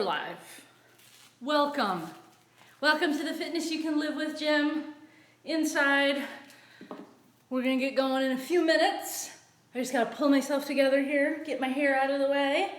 we're live. Welcome. Welcome to the Fitness You Can Live With gym. Inside. We're gonna get going in a few minutes. I just gotta pull myself together here, get my hair out of the way.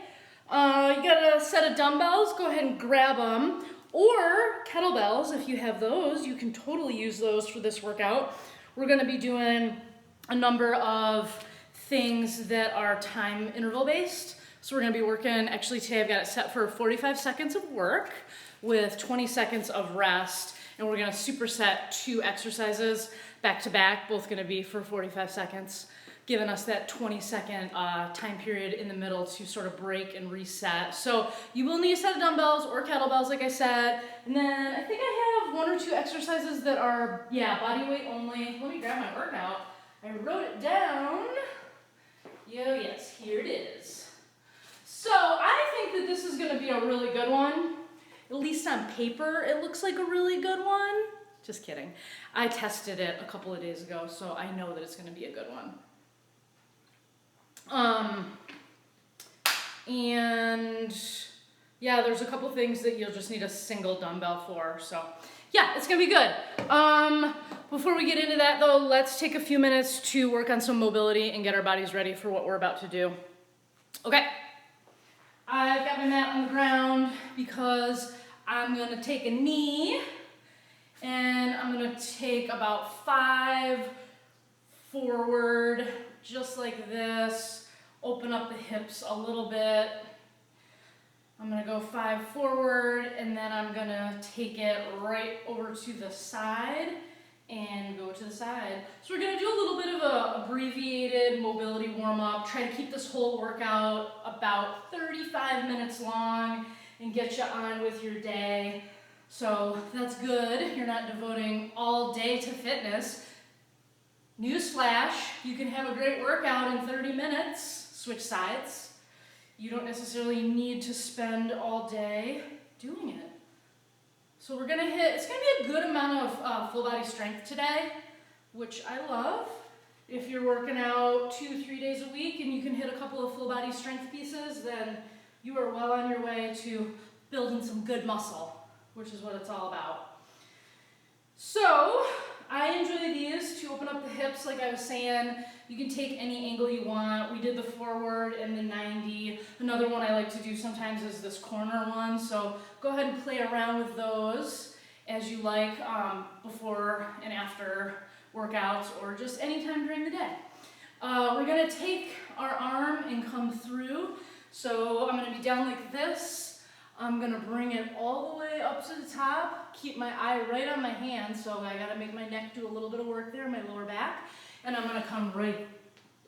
You got a set of dumbbells, go ahead and grab them. Or kettlebells, if you have those, you can totally use those for this workout. We're gonna be doing a number of things that are time interval based. So we're gonna be working, actually today I've got it set for 45 seconds of work with 20 seconds of rest. And we're gonna superset 2 exercises back to back, both gonna be for 45 seconds, giving us that 20-second time period in the middle to sort of break and reset. So you will need a set of dumbbells or kettlebells, like I said. And then I think I have 1 or 2 exercises that are, body weight only. Let me grab my workout. I wrote it down. Yes, here it is. So I think that this is gonna be a really good one. At least on paper, it looks like a really good one. Just kidding. I tested it a couple of days ago, so I know that it's gonna be a good one. And yeah, there's a couple things that you'll just need a single dumbbell for. So yeah, it's gonna be good. Before we get into that though, let's take a few minutes to work on some mobility and get our bodies ready for what we're about to do. Okay, I've got my mat on the ground because I'm gonna take a knee and I'm gonna take about 5 forward, just like this. Open up the hips a little bit. I'm gonna go 5 forward and then I'm gonna take it right over to the side and go to the side. So we're gonna do a little bit of a abbreviated mobility warm-up. Try to keep this whole workout about 35 minutes long and get you on with your day. So that's good. You're not devoting all day to fitness. Newsflash, you can have a great workout in 30 minutes. Switch sides. You don't necessarily need to spend all day doing it. So we're gonna hit, it's gonna be a good amount of full body strength today, which I love. If you're working out 2-3 days a week and you can hit a couple of full body strength pieces, then you are well on your way to building some good muscle, which is what it's all about. So I enjoy these to open up the hips, like I was saying. You can take any angle you want. We did the forward and the 90. Another one I like to do sometimes is this corner one. So go ahead and play around with those as you like before and after workouts or just anytime during the day. We're gonna take our arm and come through. So I'm gonna be down like this. I'm gonna bring it all the way up to the top, keep my eye right on my hand, so I gotta make my neck do a little bit of work there, my lower back, and I'm gonna come right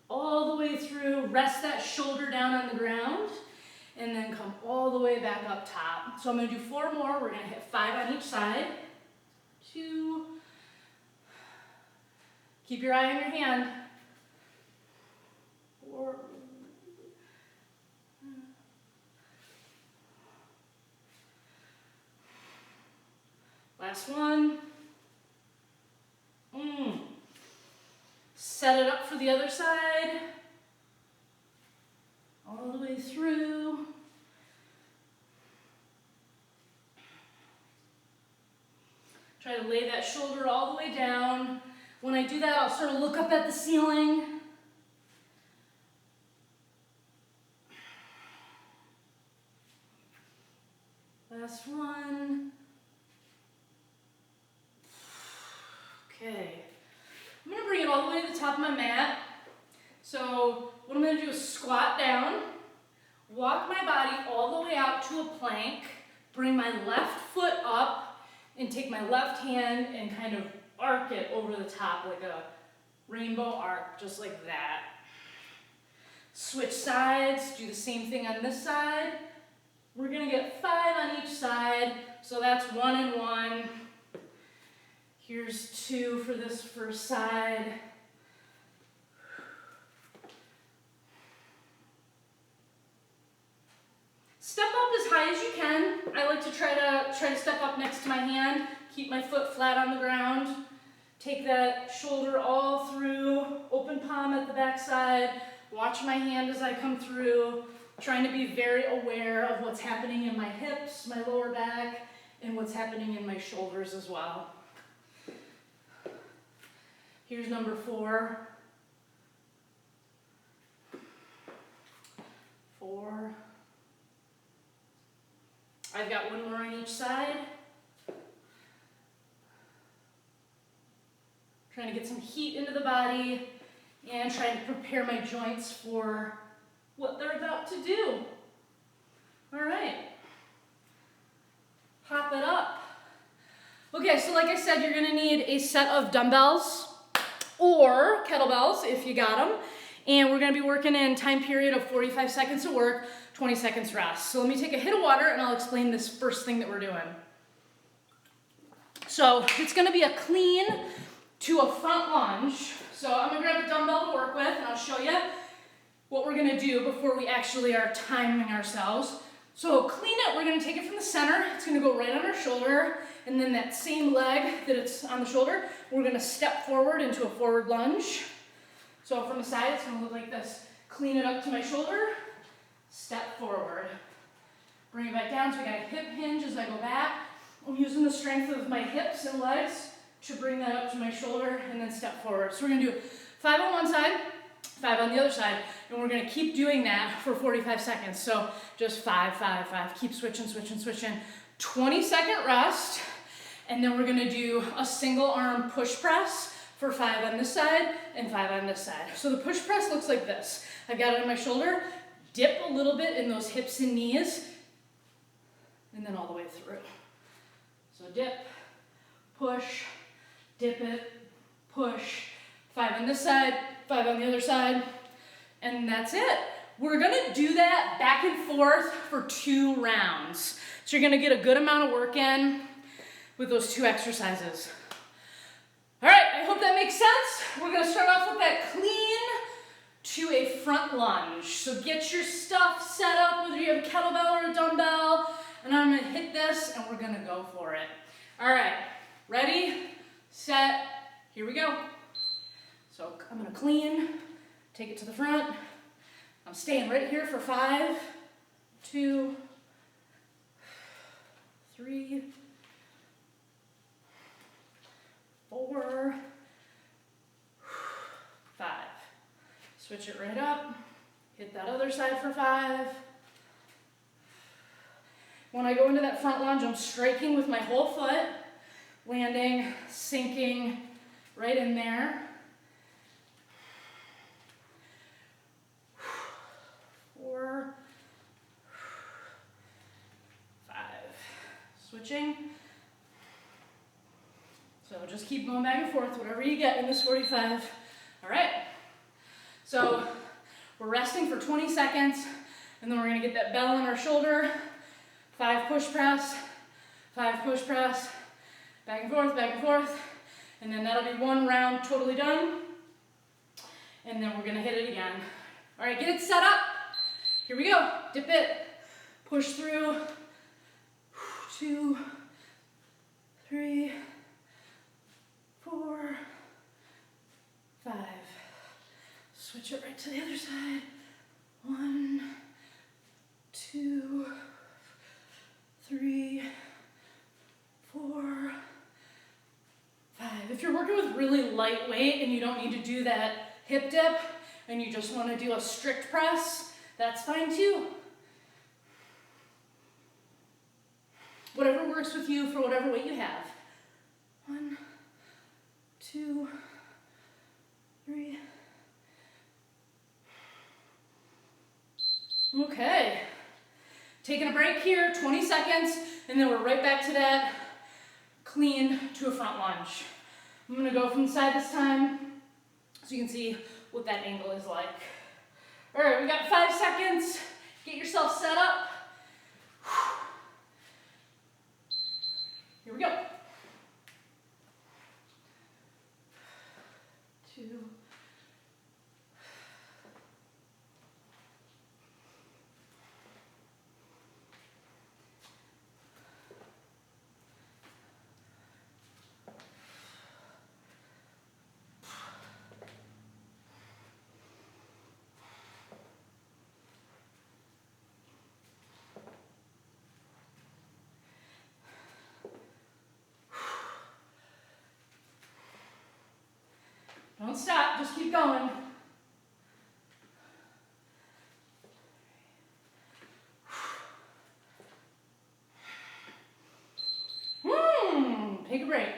all the way through, rest that shoulder down on the ground, and then come all the way back up top. So I'm gonna do 4 more, we're gonna hit 5 on each side, 2, keep your eye on your hand, 4, last one. Set it up for the other side. All the way through. Try to lay that shoulder all the way down. When I do that, I'll sort of look up at the ceiling. Last one. Okay, I'm gonna bring it all the way to the top of my mat. So what I'm gonna do is squat down, walk my body all the way out to a plank, bring my left foot up, and take my left hand and kind of arc it over the top like a rainbow arc, just like that. Switch sides, do the same thing on this side. We're gonna get 5 on each side, so that's 1 and 1. Here's 2 for this first side. Step up as high as you can. I like to try to step up next to my hand, keep my foot flat on the ground. Take that shoulder all through, open palm at the back side. Watch my hand as I come through. Trying to be very aware of what's happening in my hips, my lower back, and what's happening in my shoulders as well. Here's number 4. 4. I've got one more on each side. Trying to get some heat into the body and trying to prepare my joints for what they're about to do. All right. Hop it up. Okay, so like I said, you're gonna need a set of dumbbells or kettlebells if you got them. And we're gonna be working in time period of 45 seconds of work, 20 seconds rest. So let me take a hit of water and I'll explain this first thing that we're doing. So it's gonna be a clean to a front lunge. So I'm gonna grab a dumbbell to work with and I'll show you what we're gonna do before we actually are timing ourselves. So clean it, we're gonna take it from the center. It's gonna go right on our shoulder, and then that same leg that it's on the shoulder, we're gonna step forward into a forward lunge. So from the side, it's gonna look like this. Clean it up to my shoulder, step forward. Bring it back down, so we got a hip hinge as I go back. I'm using the strength of my hips and legs to bring that up to my shoulder and then step forward. So we're gonna do 5 on one side, 5 on the other side, and we're gonna keep doing that for 45 seconds. So just 5, 5, 5, keep switching, switching, switching. 20-second rest, and then we're gonna do a single arm push press for 5 on this side and 5 on this side. So the push press looks like this. I've got it on my shoulder, dip a little bit in those hips and knees, and then all the way through. So dip, push, dip it, push, 5 on this side, 5 on the other side, and that's it. We're gonna do that back and forth for 2 rounds. So you're gonna get a good amount of work in with those 2 exercises. All right, I hope that makes sense. We're gonna start off with that clean to a front lunge. So get your stuff set up, whether you have a kettlebell or a dumbbell, and I'm gonna hit this and we're gonna go for it. All right, ready, set, here we go. So I'm gonna clean, take it to the front. I'm staying right here for 5, 2, 3, 4, 5. Switch it right up, hit that other side for 5. When I go into that front lunge, I'm striking with my whole foot, landing, sinking right in there. 4, 5. Switching. So just keep going back and forth, whatever you get in this 45. All right. So we're resting for 20 seconds, and then we're gonna get that bell on our shoulder. 5 push press, 5 push press, back and forth, and then that'll be 1 round totally done. And then we're gonna hit it again. All right, get it set up. Here we go, dip it, push through, 2, 3, 4, 5. Switch it right to the other side. 1, 2, 3, 4, 5. If you're working with really lightweight and you don't need to do that hip dip and you just want to do a strict press, that's fine too. Whatever works with you for whatever weight you have. 1, 2, 3. Okay. Taking a break here, 20 seconds, and then we're right back to that clean to a front lunge. I'm gonna go from the side this time so you can see what that angle is like. All right, we got 5 seconds. Get yourself set up. Here we go. 2. Don't stop, just keep going. Take a break.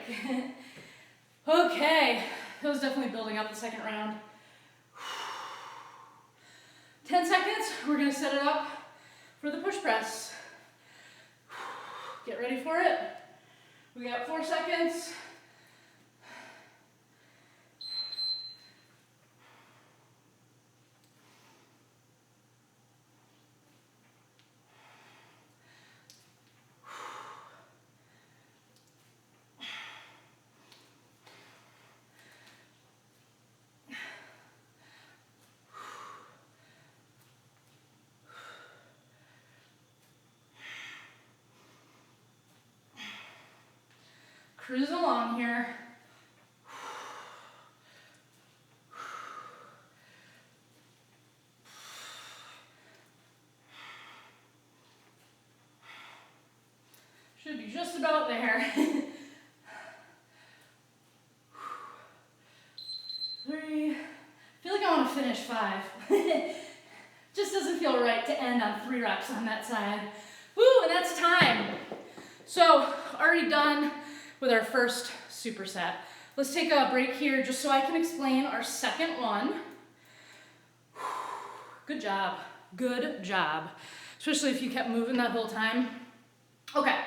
Okay, that was definitely building up the second round. 10 seconds, we're gonna set it up for the push press. Get ready for it. We got 4 seconds. Cruise along here. Should be just about there. 3. I feel like I want to finish 5. Just doesn't feel right to end on 3 reps on that side. Woo, and that's time. So, already done with our first superset. Let's take a break here just so I can explain our second one. Good job. Good job. Especially if you kept moving that whole time. Okay.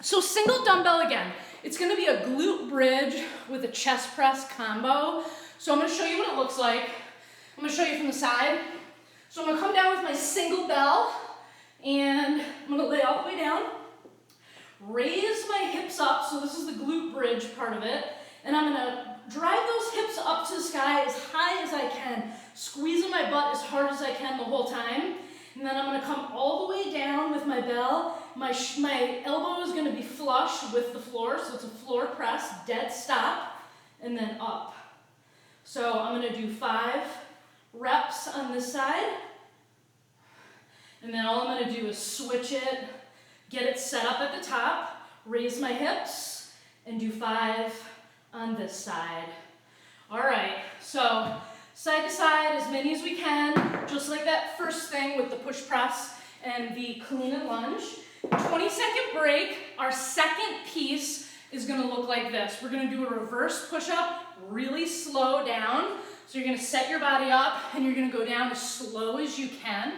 So single dumbbell again. It's gonna be a glute bridge with a chest press combo. So I'm gonna show you what it looks like. I'm gonna show you from the side. So I'm gonna come down with my single bell and I'm gonna lay all the way down. Raise my hips up, so this is the glute bridge part of it, and I'm gonna drive those hips up to the sky as high as I can, squeezing my butt as hard as I can the whole time, and then I'm gonna come all the way down with my bell. My elbow is gonna be flush with the floor, so it's a floor press, dead stop, and then up. So I'm gonna do 5 reps on this side, and then all I'm gonna do is switch it, get it set up at the top, raise my hips, and do 5 on this side. All right, so side to side, as many as we can, just like that first thing with the push press and the clean and lunge. 20-second break. Our second piece is gonna look like this. We're gonna do a reverse push-up, really slow down. So you're gonna set your body up and you're gonna go down as slow as you can.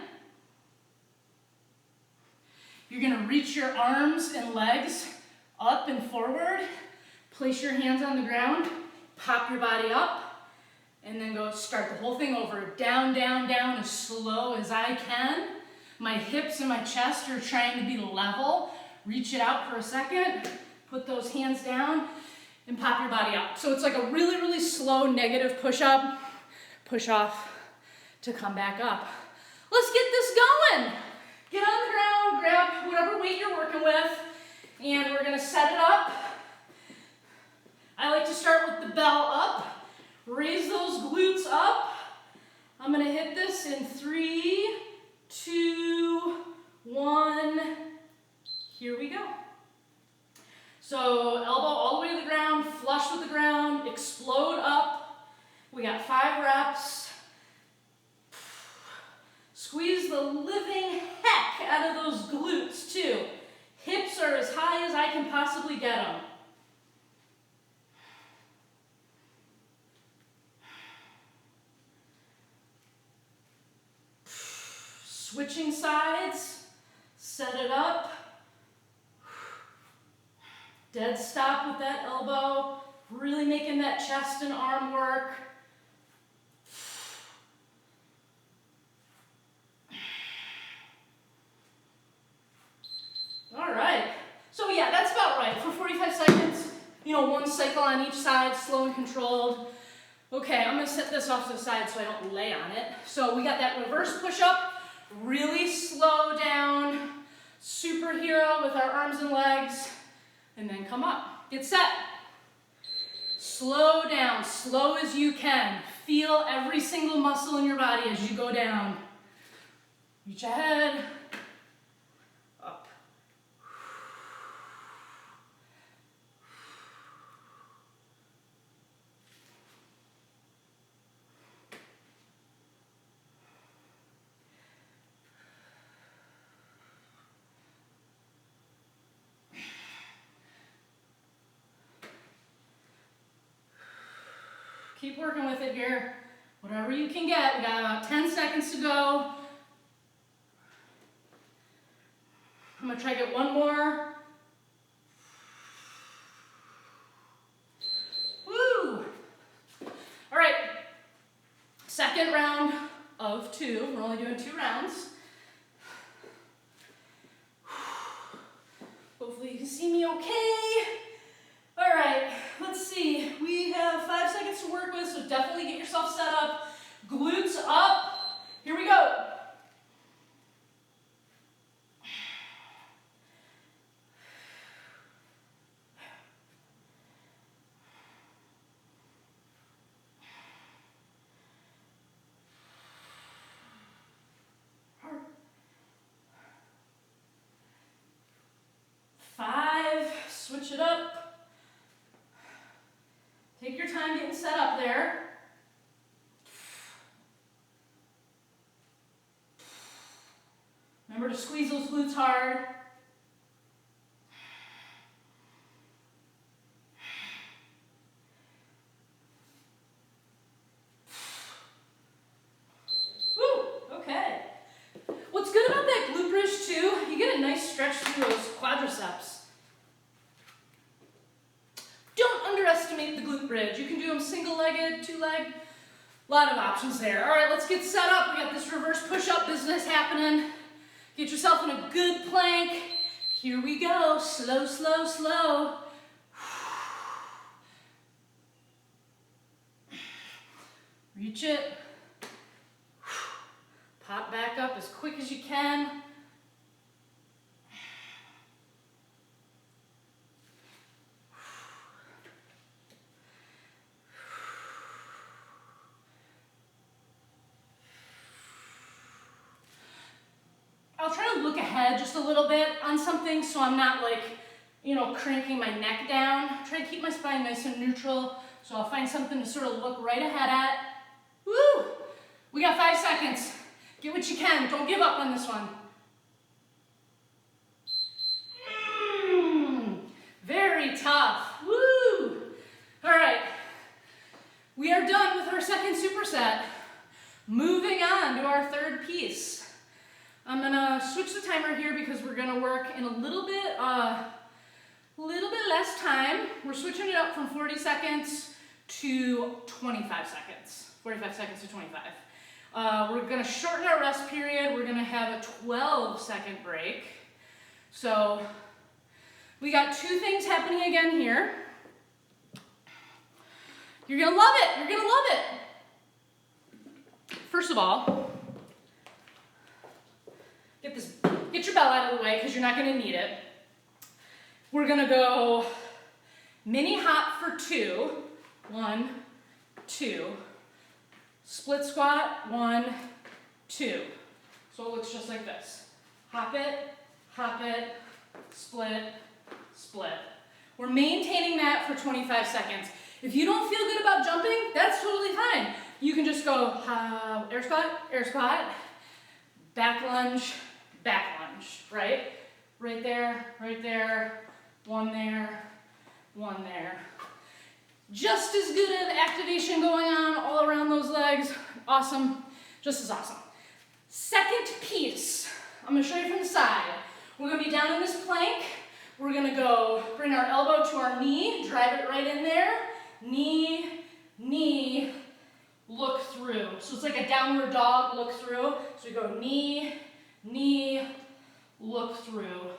You're gonna reach your arms and legs up and forward, place your hands on the ground, pop your body up, and then go start the whole thing over. Down, down, down, as slow as I can. My hips and my chest are trying to be level. Reach it out for a second, put those hands down, and pop your body up. So it's like a really, really slow negative push-up, push off to come back up. Let's get this going. Get on the ground, grab whatever weight you're working with, and we're gonna set it up. I like to start with the bell up, raise those glutes up. I'm gonna hit this in 3, 2, 1. Here we go. So elbow all the way to the ground, flush with the ground, explode up. We got 5 reps. Squeeze the living heck out of those glutes too. Hips are as high as I can possibly get them. Switching sides, set it up. Dead stop with that elbow, really making that chest and arm work. All right, so yeah, that's about right. For 45 seconds, you know, 1 cycle on each side, slow and controlled. Okay, I'm gonna set this off to the side so I don't lay on it. So we got that reverse push-up, really slow down, superhero with our arms and legs, and then come up. Get set. Slow down, slow as you can. Feel every single muscle in your body as you go down. Reach ahead, up. Keep working with it here. Whatever you can get. We got about 10 seconds to go. I'm gonna try to get one more. Woo! All right, second round of 2. We're only doing 2 rounds. Hopefully you can see me okay. All right, let's see. We have 5 seconds to work with, so definitely get yourself set up. Glutes up. Here we go. Switch it up. Take your time getting set up there. Remember to squeeze those glutes hard. Woo, okay. What's good about that glute bridge too, you get a nice stretch through those quadriceps. Don't underestimate the glute bridge. You can do them single-legged, 2-leg, a lot of options there. All right, let's get set up. We got this reverse push-up business happening. Get yourself in a good plank. Here we go, slow, slow, slow. Reach it. Pop back up as quick as you can. I'll try to look ahead just a little bit on something so I'm not like, you know, cranking my neck down. Try to keep my spine nice and neutral, so I'll find something to sort of look right ahead at. Woo! We got 5 seconds. Get what you can. Don't give up on this one. Very tough. Woo! All right. We are done with our second superset. Moving on to our third piece. I'm gonna switch the timer here because we're gonna work in a little bit less time. We're switching it up from 40 seconds to 25 seconds. 45 seconds to 25. We're gonna shorten our rest period. We're gonna have a 12-second break. So we got 2 things happening again here. You're gonna love it, you're gonna love it. First of all, get your bell out of the way because you're not gonna need it. We're gonna go mini hop for 2. 1, 2. Split squat, 1, 2. So it looks just like this. Hop it, split, split. We're maintaining that for 25 seconds. If you don't feel good about jumping, that's totally fine. You can just go air squat, back lunge, right? Right there, 1 there, 1 there. Just as good of activation going on all around those legs. Awesome, just as awesome. Second piece, I'm gonna show you from the side. We're gonna be down in this plank. We're gonna go bring our elbow to our knee, drive it right in there. Knee, knee, look through. So it's like a downward dog, look through. So we go knee, knee, look through.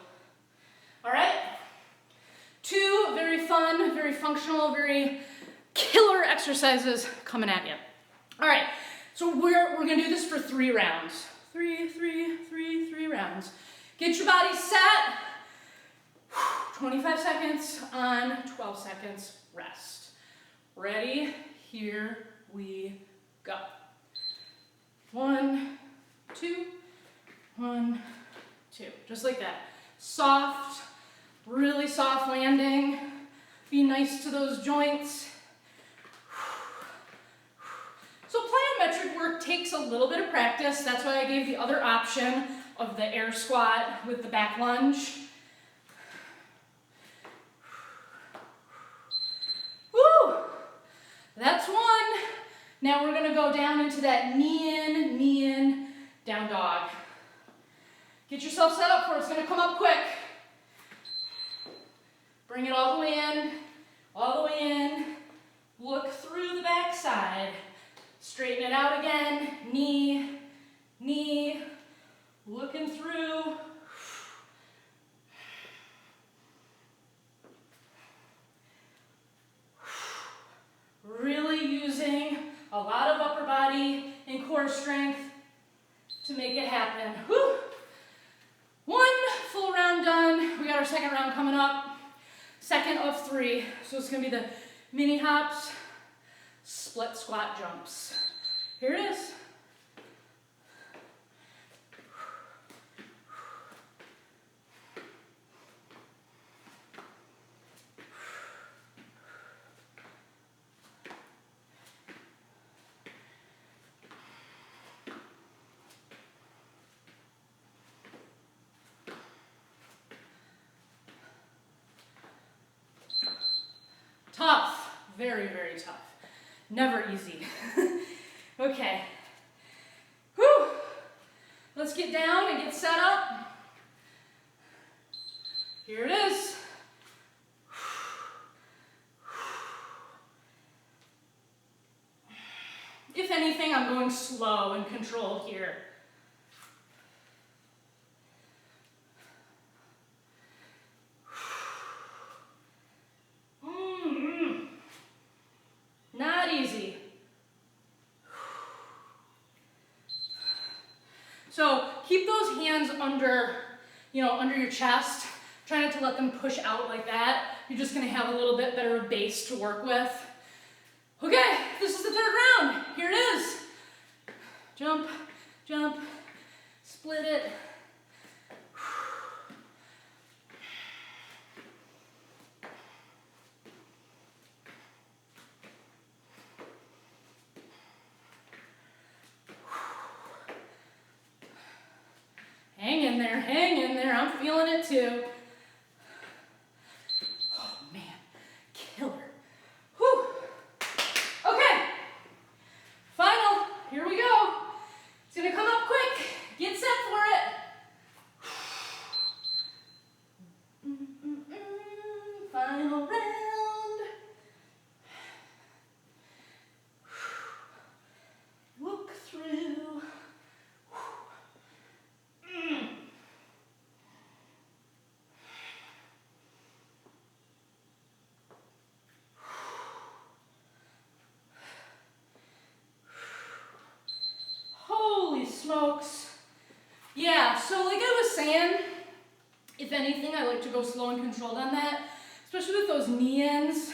All right? 2 very fun, very functional, very killer exercises coming at you. All right, so we're gonna do this for 3 rounds. 3 rounds. Get your body set. 25 seconds on, 12 seconds rest. Ready? Here we go. 1, 2, 1, 2. Just like that. Soft, really soft landing. Be nice to those joints. So plyometric work takes a little bit of practice. That's why I gave the other option of the air squat with the back lunge. Woo! That's one. Now we're gonna go down into that knee in, down dog. Get yourself set up for it, it's gonna come up quick. Bring it all the way in, all the way in. Look through the back side. Straighten it out again, knee, knee, looking through. Really using a lot of upper body and core strength to make it happen. Whew. One full round done. We got our second round coming up. Second of 3. So it's gonna be the mini hops, split squat jumps. Here it is. Tough, very, very tough. Never easy. Okay. Whew. Let's get down and get set up. Here it is. If anything, I'm going slow and controlled here. Not easy. So keep those hands under, under your chest. Try not to let them push out like that. You're just gonna have a little bit better base to work with. Okay, this is the third round. Here it is. Jump, jump, split it. Hang in there, I'm feeling it too. Oh man, killer. Whew. Okay, final, here we go. It's gonna come up quick, get set for it. Final round. Look through. Smokes. Yeah, so like I was saying, if anything, I like to go slow and controlled on that, especially with those knee-ins.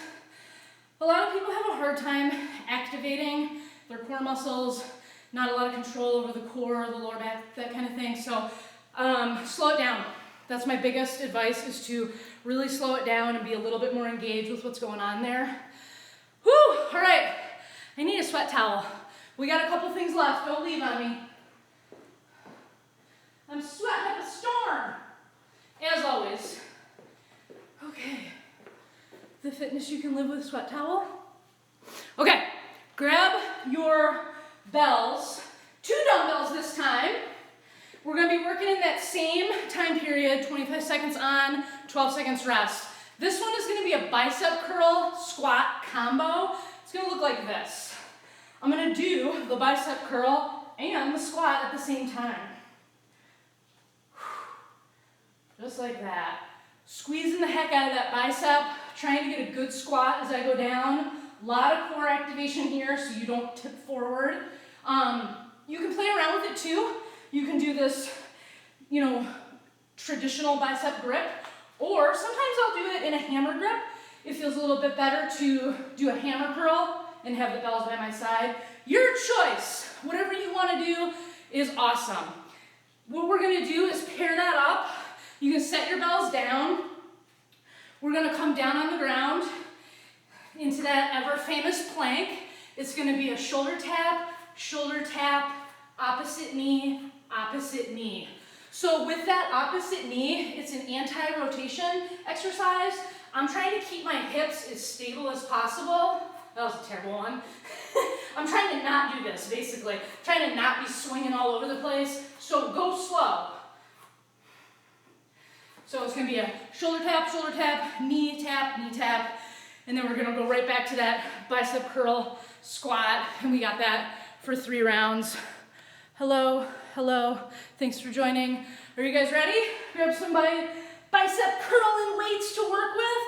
A lot of people have a hard time activating their core muscles, not a lot of control over the core, the lower back, that kind of thing. So slow it down. That's my biggest advice, is to really slow it down and be a little bit more engaged with what's going on there. Whew, all right, I need a sweat towel. We got a couple things left, don't leave on me. I'm sweating up a storm, as always. Okay, the fitness you can live with sweat towel. Okay, grab your bells, 2 dumbbells this time. We're gonna be working in that same time period, 25 seconds on, 12 seconds rest. This one is gonna be a bicep curl squat combo. It's gonna look like this. I'm gonna do the bicep curl and the squat at the same time. Just like that. Squeezing the heck out of that bicep, trying to get a good squat as I go down. A lot of core activation here so you don't tip forward. You can play around with it too. You can do this, traditional bicep grip, or sometimes I'll do it in a hammer grip. It feels a little bit better to do a hammer curl and have the bells by my side. Your choice. Whatever you want to do is awesome. What we're going to do is pair that up. You can set your bells down. We're going to come down on the ground into that ever famous plank. It's going to be a shoulder tap, opposite knee, opposite knee. So with that opposite knee, it's an anti-rotation exercise. I'm trying to keep my hips as stable as possible. That was a terrible one. I'm trying to not do this, basically. Trying to not be swinging all over the place. So go slow. So it's gonna be a shoulder tap, knee tap, and then we're gonna go right back to that bicep curl squat, and we got that for 3 rounds. Hello, hello, thanks for joining. Are you guys ready? Grab some bicep curling weights to work with.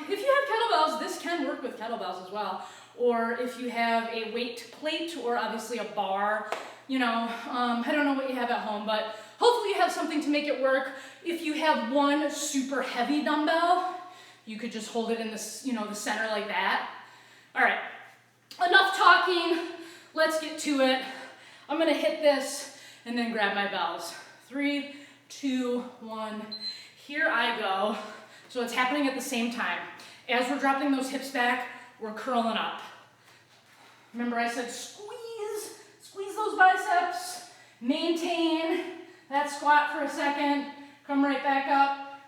If you have kettlebells, this can work with kettlebells as well. Or if you have a weight plate or obviously a bar, you know, I don't know what you have at home, but hopefully you have something to make it work. If you have one super heavy dumbbell, you could just hold it in the, you know, the center like that. All right, enough talking. Let's get to it. I'm gonna hit this and then grab my bells. 3, 2, 1. Here I go. So it's happening at the same time. As we're dropping those hips back, we're curling up. Remember I said squeeze those biceps, maintain that squat for a second, come right back up.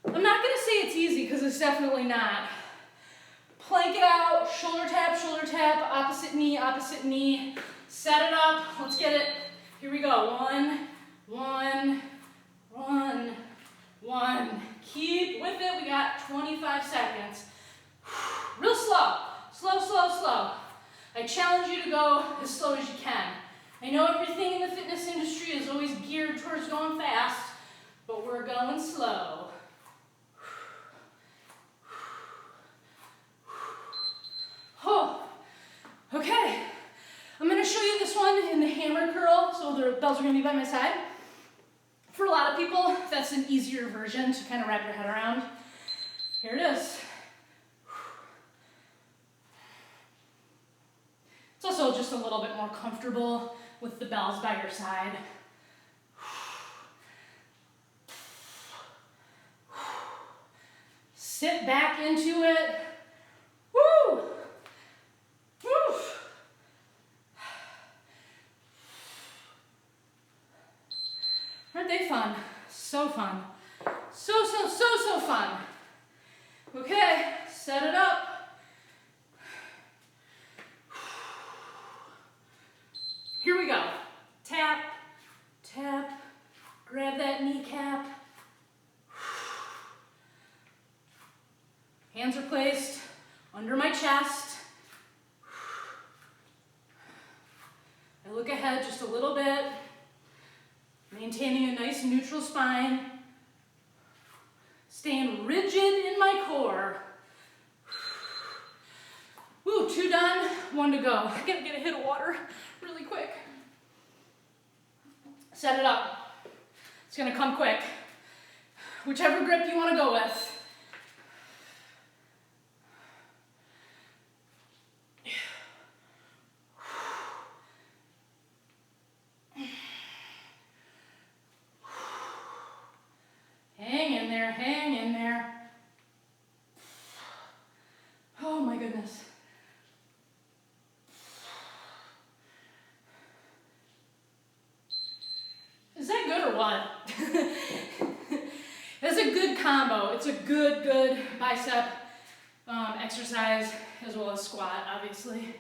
I'm not gonna say it's easy because it's definitely not. Plank it out, shoulder tap, opposite knee, set it up, let's get it. Here we go, 1, 1, 1, 1. Keep with it, we got 25 seconds. Real slow. I challenge you to go as slow as you can. I know everything in the fitness industry is always geared towards going fast, but we're going slow. Oh, okay. I'm gonna show you this one in the hammer curl, so the bells are gonna be by my side. For a lot of people, that's an easier version to kind of wrap your head around. Here it is. It's also just a little bit more comfortable with the bells by your side. Sit back into it. Woo! Woo! Aren't they fun? So fun. So fun. Okay, set it up. Here we go. Tap, tap, grab that kneecap. Hands are placed under my chest. I look ahead just a little bit, maintaining a nice neutral spine, staying rigid in my core. Woo, 2 done, 1 to go. I gotta get a hit of water really quick. Set it up. It's gonna come quick. Whichever grip you wanna go with. Hang in there. Oh my goodness. Is that good or what? That's a good combo. It's a good bicep exercise as well as squat, obviously.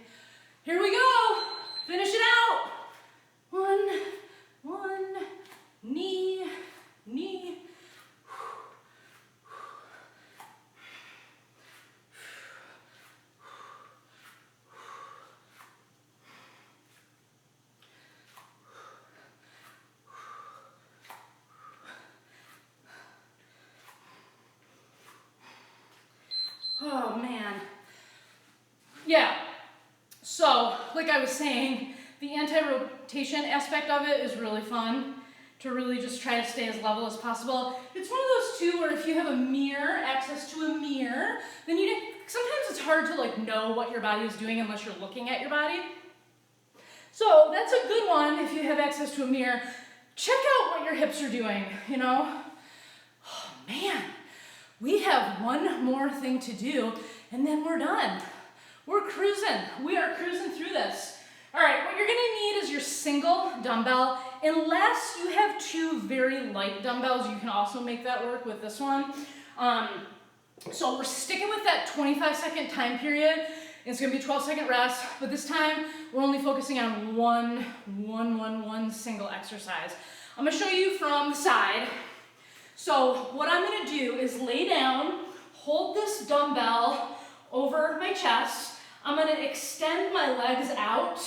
Here we go. Finish it out. 1, knee. Oh man. Yeah, so like I was saying, the anti-rotation aspect of it is really fun to really just try to stay as level as possible. It's one of those too where if you have a mirror, access to a mirror, then sometimes it's hard to like know what your body is doing unless you're looking at your body. So that's a good one if you have access to a mirror. Check out what your hips are doing, you know? Oh man. We have one more thing to do, and then we're done. We're cruising. We are cruising through this. All right, what you're gonna need is your single dumbbell. Unless you have two very light dumbbells, you can also make that work with this one. So we're sticking with that 25-second time period. It's gonna be a 12-second rest, but this time we're only focusing on one single exercise. I'm gonna show you from the side. So what I'm gonna do is lay down, hold this dumbbell over my chest. I'm gonna extend my legs out,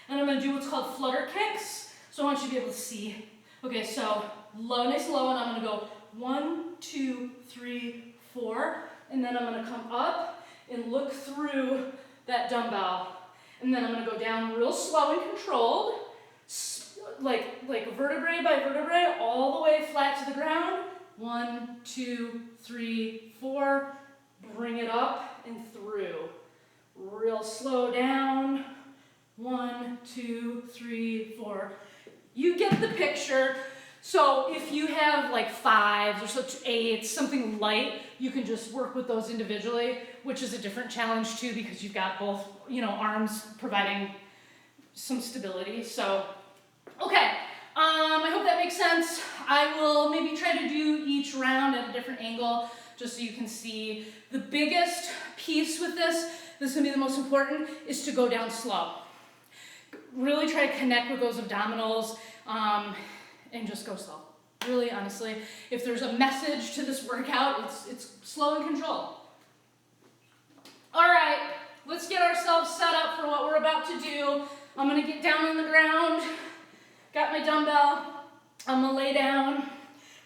and I'm gonna do what's called flutter kicks. So I want you to be able to see. Okay, so low, nice low, and I'm gonna go 1, 2, 3, 4, and then I'm gonna come up and look through that dumbbell. And then I'm gonna go down real slow and controlled, like vertebrae by vertebrae, all the way flat to the ground. 1, 2, 3, 4, bring it up and through. Real slow down. 1, 2, 3, 4. You get the picture. So if you have like 5s or such 8s, something light, you can just work with those individually, which is a different challenge too, because you've got both, arms providing some stability. So, okay, I hope that makes sense. I will maybe try to do each round at a different angle, just so you can see. The biggest piece with this is gonna be the most important, is to go down slow. Really try to connect with those abdominals, and just go slow. Really, honestly, if there's a message to this workout, it's slow and controlled. All right, let's get ourselves set up for what we're about to do. I'm gonna get down on the ground, got my dumbbell, I'm gonna lay down.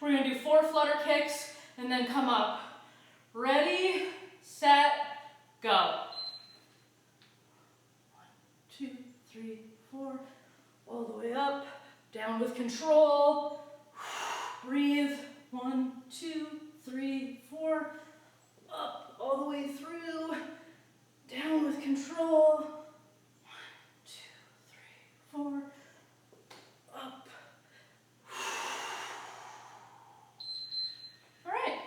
We're gonna do 4 flutter kicks and then come up. Ready, set, go. 1, 2, 3, 4, all the way up, down with control. Breathe. 1, 2, 3, 4, up, all the way through, down with control. 1, 2, 3, 4, up. All right.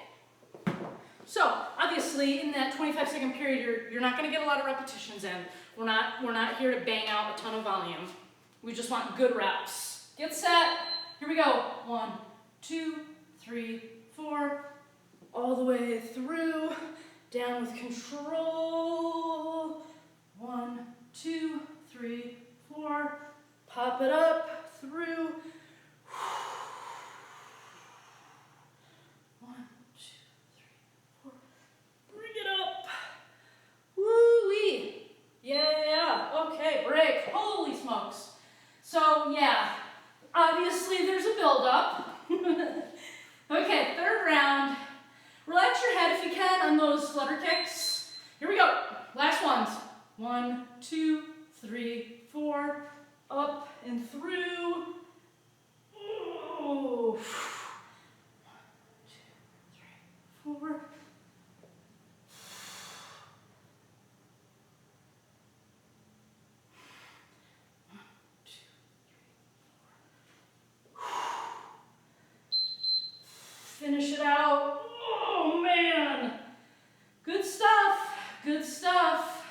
So obviously in that 25-second period, you're not going to get a lot of repetitions in. We're not here to bang out a ton of volume. We just want good reps. Get set. Here we go. 1, 2, 3, 4, all the way through, down with control. 1, 2, 3, 4, pop it up, through. 1, 2, 3, 4, bring it up. Woo-wee. Yeah, okay, break. Holy smokes. So yeah, obviously there's a build-up. Okay, third round. Relax your head if you can on those flutter kicks. Here we go. Last ones. 1, 2, 3, 4. Up and through. Ooh. 1, 2, 3, 4. 1, 2, 3, 4. Finish it out. Oh man. Good stuff. Good stuff.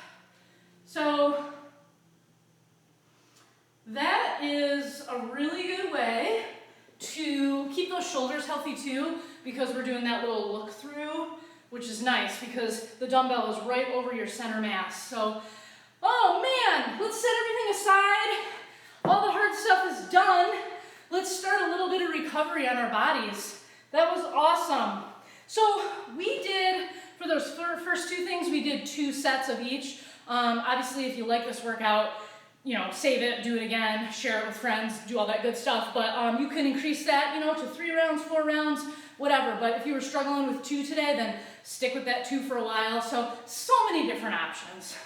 So that is a really good way to keep those shoulders healthy too, because we're doing that little look through, which is nice because the dumbbell is right over your center mass. So, oh man, let's set everything aside. All the hard stuff is done. Let's start a little bit of recovery on our bodies. That was awesome. So we did, for those first 2 things, we did 2 sets of each. Obviously, if you like this workout, save it, do it again, share it with friends, do all that good stuff. But you can increase that, to 3 rounds, 4 rounds, whatever. But if you were struggling with 2 today, then stick with that 2 for a while. So many different options.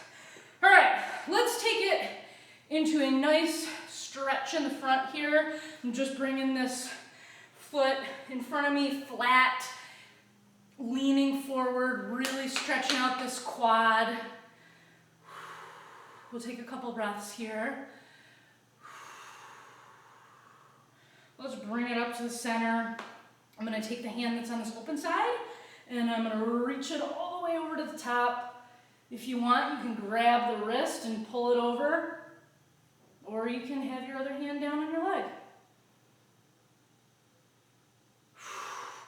All right, let's take it into a nice stretch in the front here. I'm just bringing this foot in front of me, flat, leaning forward, really stretching out this quad. We'll take a couple breaths here. Let's bring it up to the center. I'm going to take the hand that's on this open side, and I'm going to reach it all the way over to the top. If you want, you can grab the wrist and pull it over. Or you can have your other hand down on your leg.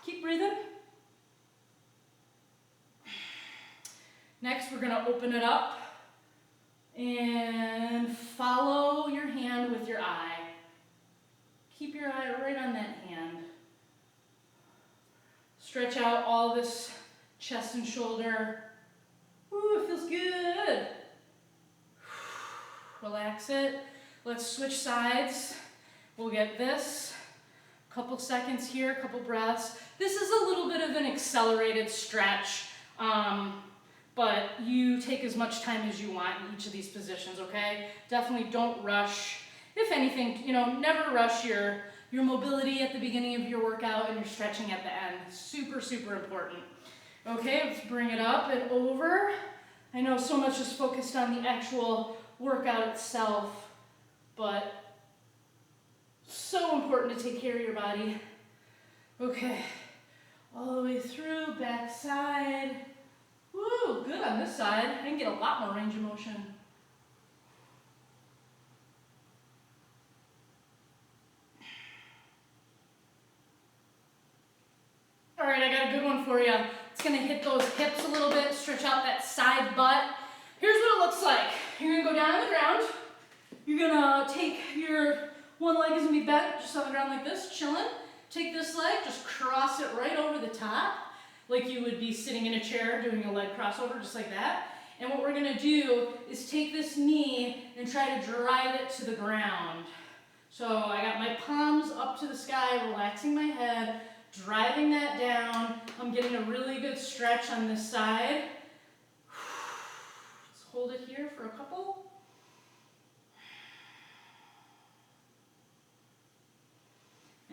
Keep breathing. Next, we're going to open it up and follow your hand with your eye. Keep your eye right on that hand. Stretch out all this chest and shoulder. Ooh, it feels good. Relax it. Let's switch sides. We'll get this. Couple seconds here, couple breaths. This is a little bit of an accelerated stretch, but you take as much time as you want in each of these positions, okay? Definitely don't rush. If anything, never rush your mobility at the beginning of your workout and your stretching at the end. Super, super important. Okay, let's bring it up and over. I know so much is focused on the actual workout itself, but so important to take care of your body. Okay, all the way through, back side. Woo, good on this side. I can get a lot more range of motion. All right, I got a good one for you. It's gonna hit those hips a little bit, stretch out that side butt. Here's what it looks like. You're gonna go down on the ground. You're gonna take your one leg is gonna be bent just on the ground like this, chilling. Take this leg, just cross it right over the top, like you would be sitting in a chair doing a leg crossover, just like that. And what we're gonna do is take this knee and try to drive it to the ground. So I got my palms up to the sky, relaxing my head, driving that down. I'm getting a really good stretch on this side. Let's hold it here for a couple.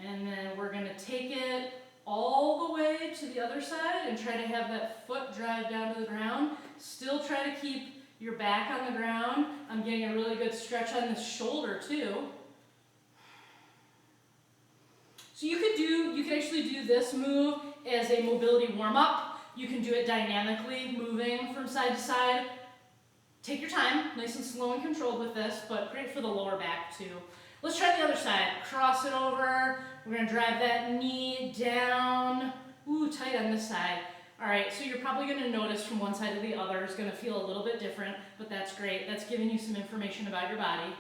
And then we're gonna take it all the way to the other side and try to have that foot drive down to the ground. Still try to keep your back on the ground. I'm getting a really good stretch on the shoulder too. So you could actually do this move as a mobility warm-up. You can do it dynamically, moving from side to side. Take your time, nice and slow and controlled with this, but great for the lower back too. Let's try the other side. Cross it over. We're gonna drive that knee down. Ooh, tight on this side. All right, so you're probably gonna notice from one side to the other is gonna feel a little bit different, but that's great. That's giving you some information about your body.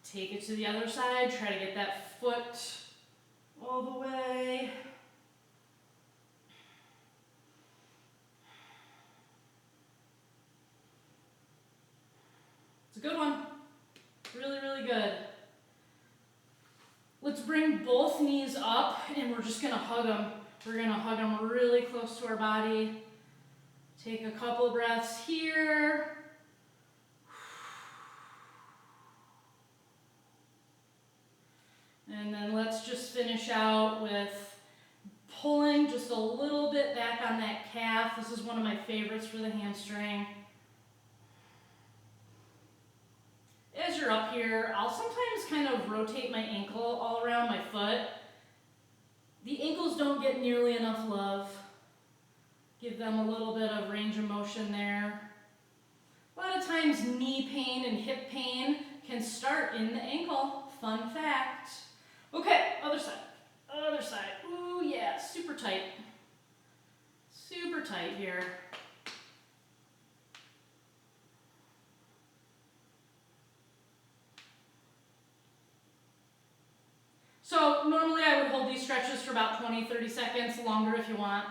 Take it to the other side. Try to get that foot all the way. It's a good one. Really, really good. Let's bring both knees up and we're just gonna hug them. We're gonna hug them really close to our body. Take a couple breaths here. And then let's just finish out with pulling just a little bit back on that calf. This is one of my favorites for the hamstring. As you're up here, I'll sometimes kind of rotate my ankle all around my foot. The ankles don't get nearly enough love. Give them a little bit of range of motion there. A lot of times knee pain and hip pain can start in the ankle. Fun fact. Okay, other side. Other side. Ooh, yeah, super tight. Super tight here. So normally I would hold these stretches for about 20-30 seconds, longer if you want.